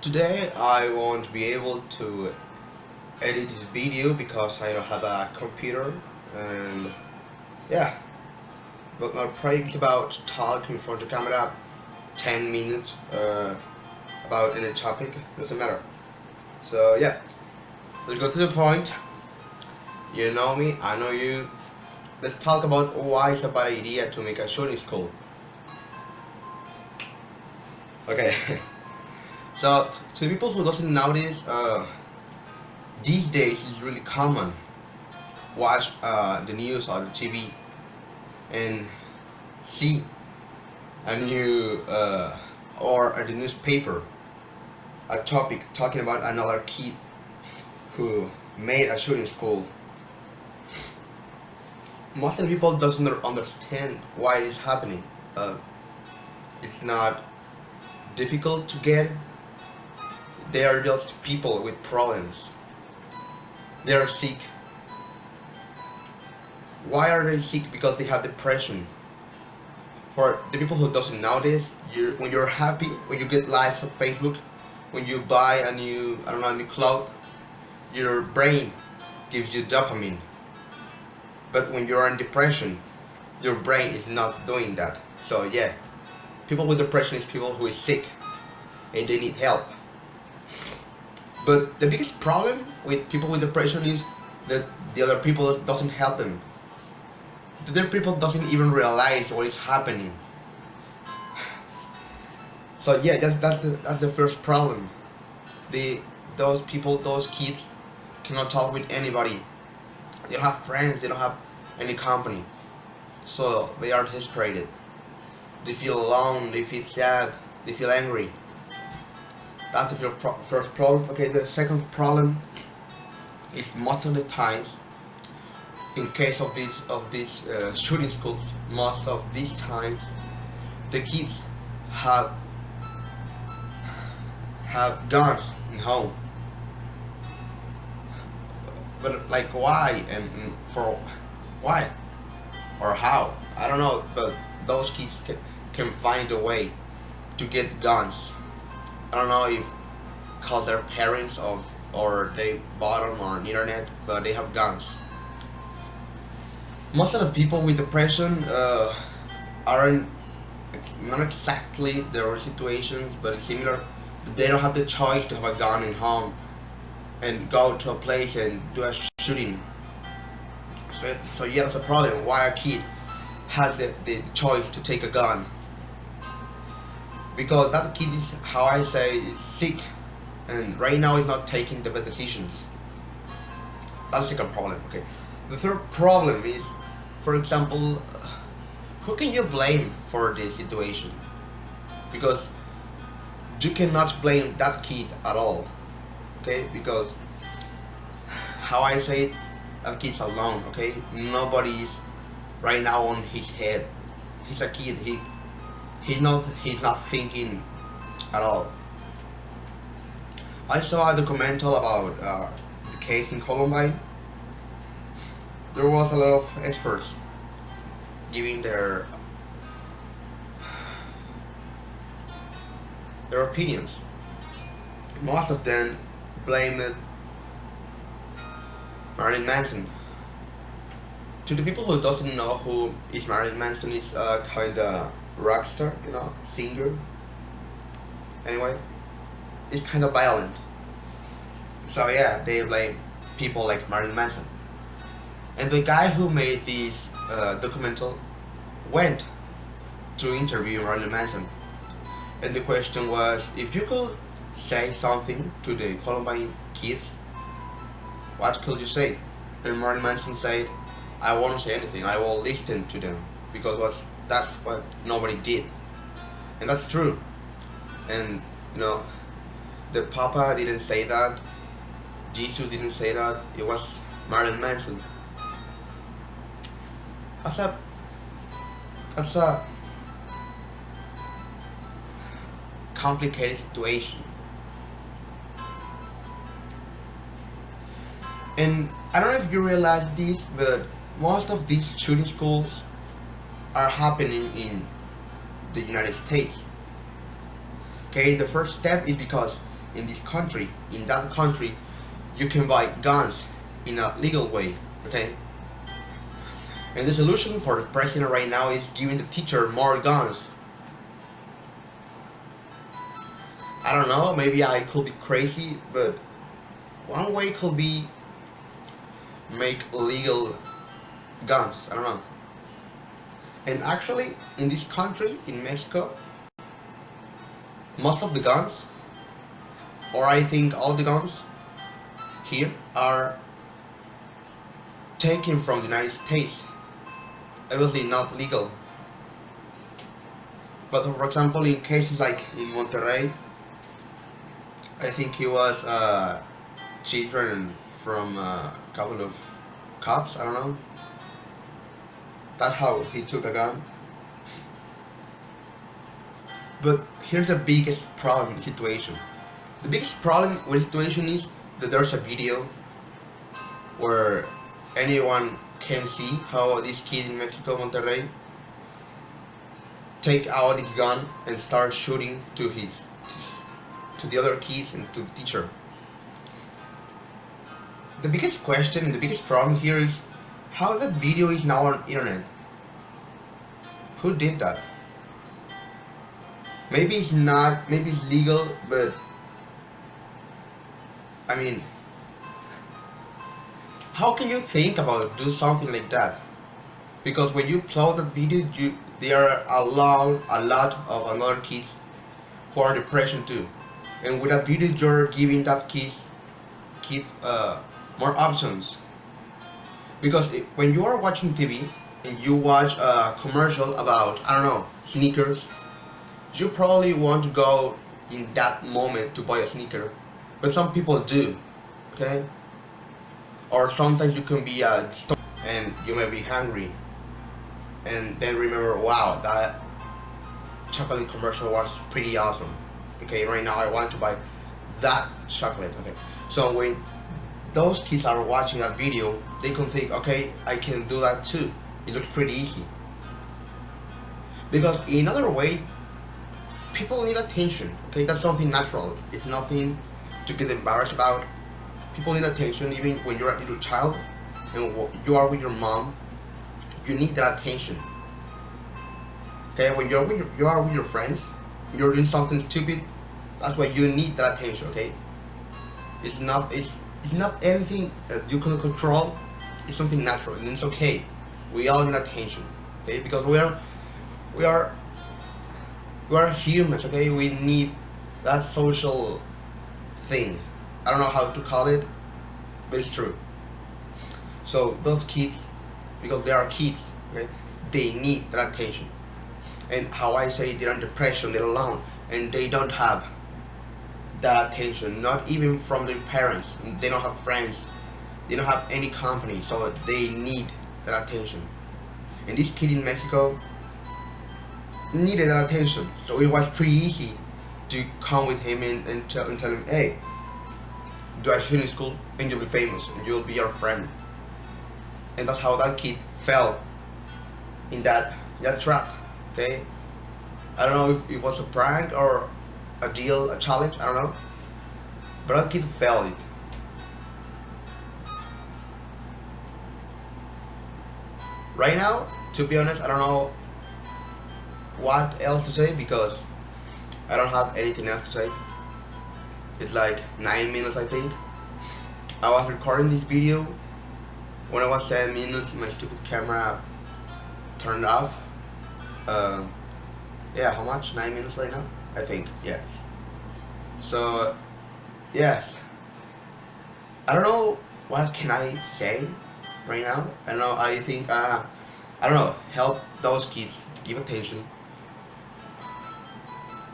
Today I won't be able to edit this video because I don't have a computer, and yeah, but my project is about talking in front of the camera 10 minutes about any topic, doesn't matter. So yeah, let's go to the point. You know me, I know you. Let's talk about why it's a bad idea to make a shooting school. Okay. So to people who doesn't know this, these days it's really common watch the news or the TV and see a new or the newspaper a topic talking about another kid who made a shooting school. Most of the people doesn't understand why it's happening. It's not difficult to get. They are just people with problems. They are sick. Why are they sick? Because they have depression. For the people who doesn't know this, when you're happy, when you get likes on Facebook, when you buy a new, a new clothes, your brain gives you dopamine. But when you're in depression, your brain is not doing that. So yeah, people with depression is people who is sick and they need help. But the biggest problem with people with depression is that the other people doesn't help them. The other people doesn't even realize what is happening. So yeah, that's the first problem. Those people, those kids cannot talk with anybody. They don't have friends, they don't have any company. So they are desperate. They feel alone, they feel sad, they feel angry. That's the first problem. Okay, the second problem is most of the times, in case of these shooting schools, most of these times the kids have guns in home. But like why and for why or how? I don't know. But those kids can find a way to get guns. I don't know if cause their parents or they bought them on the internet, but they have guns. Most of the people with depression aren't not exactly their situations, but it's similar. They don't have the choice to have a gun in home and go to a place and do a shooting. So yeah, that's a problem. Why a kid has the choice to take a gun? Because that kid is, how I say, is sick, and right now is not taking the best decisions. That's the second problem. Okay. The third problem is, for example, who can you blame for this situation? Because you cannot blame that kid at all. Okay, because how I say it, that kid's alone. Okay, nobody is right now on his head. He's a kid. He's not thinking at all. I saw a documentary about the case in Columbine. There was a lot of experts giving their opinions. Most of them blamed Marilyn Manson. To the people who doesn't know who is Marilyn Manson, is kinda rock star, singer. Anyway, it's kind of violent. So yeah, they blame people like Marilyn Manson. And the guy who made this documentary went to interview Marilyn Manson. And the question was, if you could say something to the Columbine kids, what could you say? And Marilyn Manson said, I won't say anything, I will listen to them, because that's what nobody did. And that's true. And the Papa didn't say that, Jesus didn't say that, it was Marilyn Manson. That's a complicated situation. And I don't know if you realize this, but most of these shooting schools are happening in the United States. Okay, the first step is because in this country, in that country, you can buy guns in a legal way, okay? And the solution for the president right now is giving the teacher more guns. I don't know, maybe I could be crazy, but one way could be make legal guns, I don't know. And actually, in this country, in Mexico, most of the guns, or I think all the guns here, are taken from the United States. Obviously not legal. But for example, in cases like in Monterrey, I think he was children from a couple of cops, I don't know. That's how he took a gun. But here's the biggest problem in the situation. The biggest problem with the situation is that there's a video where anyone can see how this kid in Mexico, Monterrey, take out his gun and start shooting to the other kids and to the teacher. The biggest question and the biggest problem here is how that video is now on internet. Who did that? Maybe it's not, maybe it's legal, but I mean, how can you think about do something like that? Because when you upload that video, there are a lot of other kids who are in depression too. And with that video, you're giving that kids more options. Because when you are watching TV and you watch a commercial about, I don't know, sneakers, you probably want to go in that moment to buy a sneaker. But some people do, okay? Or sometimes you can be at store and you may be hungry and then remember, wow, that chocolate commercial was pretty awesome. Okay, right now I want to buy that chocolate. Okay, so when those kids are watching that video, they can think, okay, I can do that too. It looks pretty easy. Because in other way, people need attention. Okay, that's something natural. It's nothing to get embarrassed about. People need attention even when you're a little child and you are with your mom. You need that attention. Okay, when you are with your friends, you're doing something stupid, that's why you need that attention. Okay, it's not anything that you can control. It's something natural and it's okay. We all need attention. Okay, because we are humans. Okay, we need that social thing. I don't know how to call it, but it's true. So those kids, because they are kids, okay, they need that attention. And how I say, they're in depression, they're alone, and they don't have that attention, not even from their parents. They don't have friends, they don't have any company, so they need that attention. And this kid in Mexico needed that attention, so it was pretty easy to come with him and tell him, hey, do a shooting school and you'll be famous and you'll be our friend. And that's how that kid fell in that trap. Okay, I don't know if it was a prank or a deal, a challenge, I don't know, but that kid fell it. Right now, to be honest, I don't know what else to say because I don't have anything else to say. It's like 9 minutes, I think. I was recording this video. When I was 7 minutes, my stupid camera turned off. Yeah, how much? 9 minutes right now? I think, yes. So, yes. I don't know what can I say right now. I don't know, I think, I don't know, help those kids, give attention.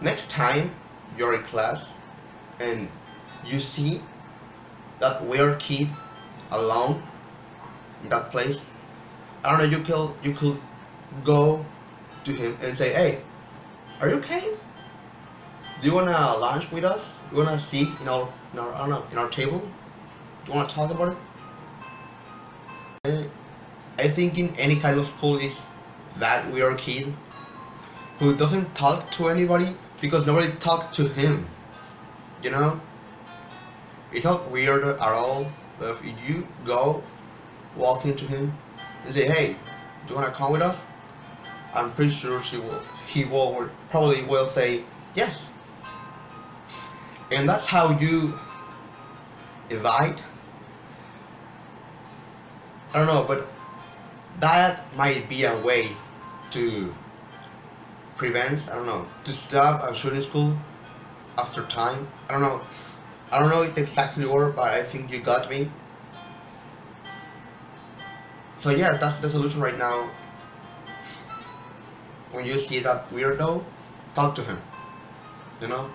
Next time you're in class and you see that weird kid alone in that place, I don't know, you could go to him and say, hey, are you okay? Do you wanna lunch with us? Do you wanna sit in our I don't know, in our table? Do you wanna talk about it? I think in any kind of school is that weird kid who doesn't talk to anybody because nobody talked to him, you know? It's not weird at all. But if you go walk into him and say, "Hey, do you wanna come with us?" I'm pretty sure he will probably will say yes. And that's how you invite. I don't know, but that might be a way to prevent, I don't know, to stop a shooting school after time. I don't know. I don't know it exactly word, but I think you got me. So yeah, that's the solution right now. When you see that weirdo, talk to him. You know?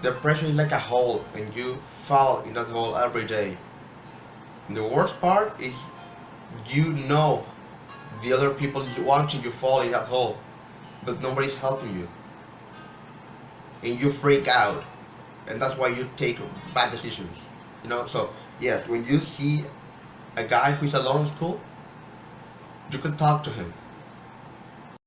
Depression is like a hole and you fall in that hole every day. And the worst part is you know the other people is watching you fall in that hole, but nobody's helping you. And you freak out. And that's why you take bad decisions. You know, so yes, when you see a guy who's alone in school, you could talk to him.